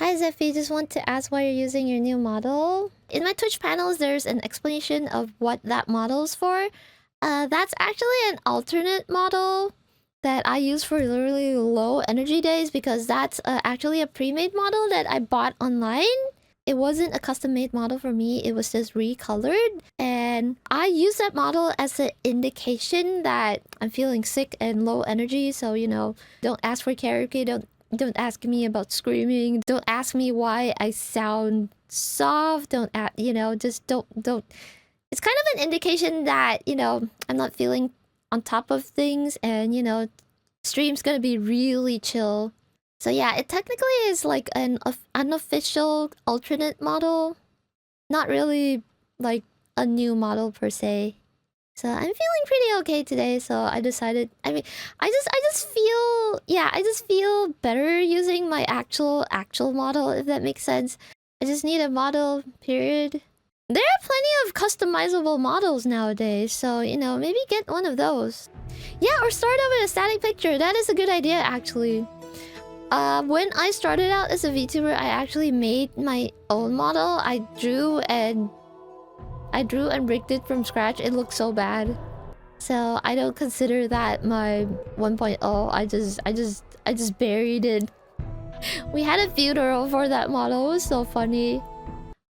Hi Zephy, just want to ask why you're using your new model. In my Twitch panels, there's an explanation of what that model is for. That's actually an alternate model that I use for literally low energy days because that's actually a pre-made model that I bought online. It wasn't a custom-made model for me, it was just recolored. And I use that model as an indication that I'm feeling sick and low energy, so, you know, don't ask for karaoke, don't ask me about screaming. Don't ask me why I sound soft. You know, just don't. It's kind of an indication that, you know, I'm not feeling on top of things and, you know, stream's gonna be really chill. So yeah, it technically is like an unofficial alternate model. Not really like a new model per se. So I'm feeling pretty okay today, so I decided, I mean, I just feel, yeah, I just feel better using my actual model, if that makes sense. I just need a model, period. There are plenty of customizable models nowadays, so, you know, maybe get one of those. Yeah, or start out with a static picture. That is a good idea, actually. When I started out as a VTuber, I actually made my own model. I drew and rigged it from scratch. It looked so bad. So I don't consider that my 1.0. I just buried it. We had a funeral for that model. It was so funny.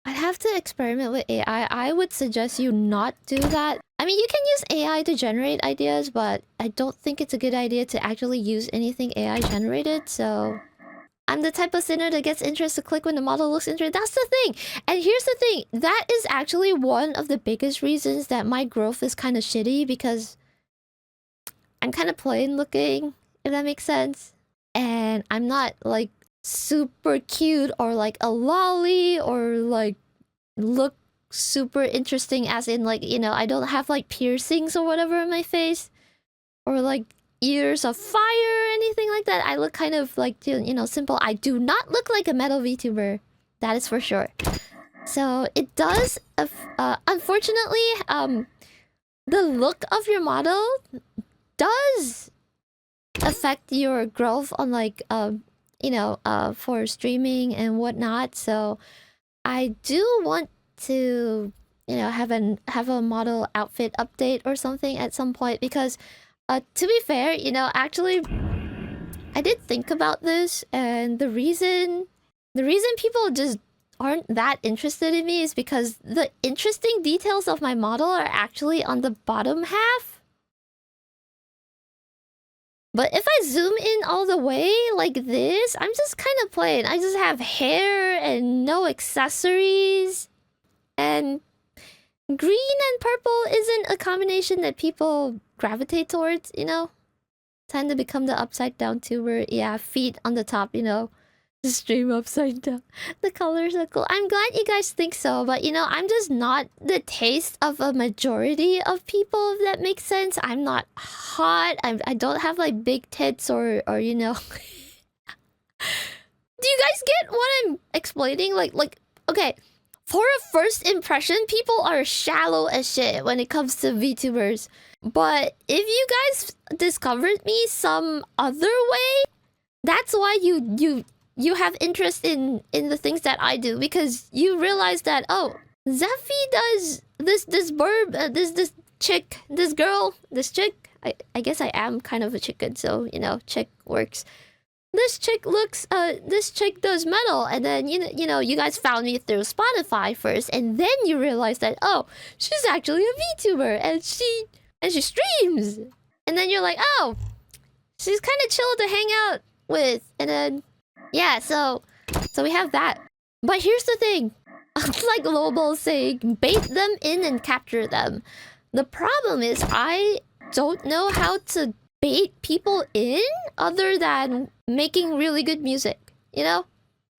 I'd have to experiment with AI. I would suggest you not do that. I mean, you can use AI to generate ideas, but I don't think it's a good idea to actually use anything AI generated, so... I'm the type of sinner that gets interest to click when the model looks interesting. That's the thing! And here's the thing. That is actually one of the biggest reasons that my growth is kind of shitty, because... I'm kind of plain looking, if that makes sense. And I'm not, like, super cute or, like, a lolly or, like, look super interesting as in, like, you know, I don't have, like, piercings or whatever in my face. Or, like... ears of fire or anything like that. I look kind of like, you know, simple. I do not look like a metal VTuber. That is for sure. So it does, unfortunately, the look of your model does affect your growth on like, you know, for streaming and whatnot. So I do want to, you know, have a model outfit update or something at some point because to be fair, you know, actually, I did think about this, and the reason people just aren't that interested in me is because the interesting details of my model are actually on the bottom half. But if I zoom in all the way like this, I'm just kind of plain. I just have hair and no accessories. And green and purple isn't a combination that people gravitate towards, you know? Tend to become the upside down tuber. Yeah, feet on the top, you know? Just stream upside down. The colors are cool. I'm glad you guys think so, but you know, I'm just not the taste of a majority of people, if that makes sense. I'm not hot. I don't have like big tits or you know. Do you guys get what I'm explaining? Like, okay. For a first impression, people are shallow as shit when it comes to VTubers. But if you guys discovered me some other way, that's why you have interest in the things that I do, because you realize that, oh, Zephy does this chick. I guess I am kind of a chicken, so you know, chick works. This chick does metal, and then you know you guys found me through Spotify first, and then you realize that, oh, she's actually a VTuber and she streams, and then you're like, oh, she's kind of chill to hang out with, and then yeah, so we have that. But here's the thing, like Lobo saying, bait them in and capture them. The problem is I don't know how to bait people in other than making really good music, you know?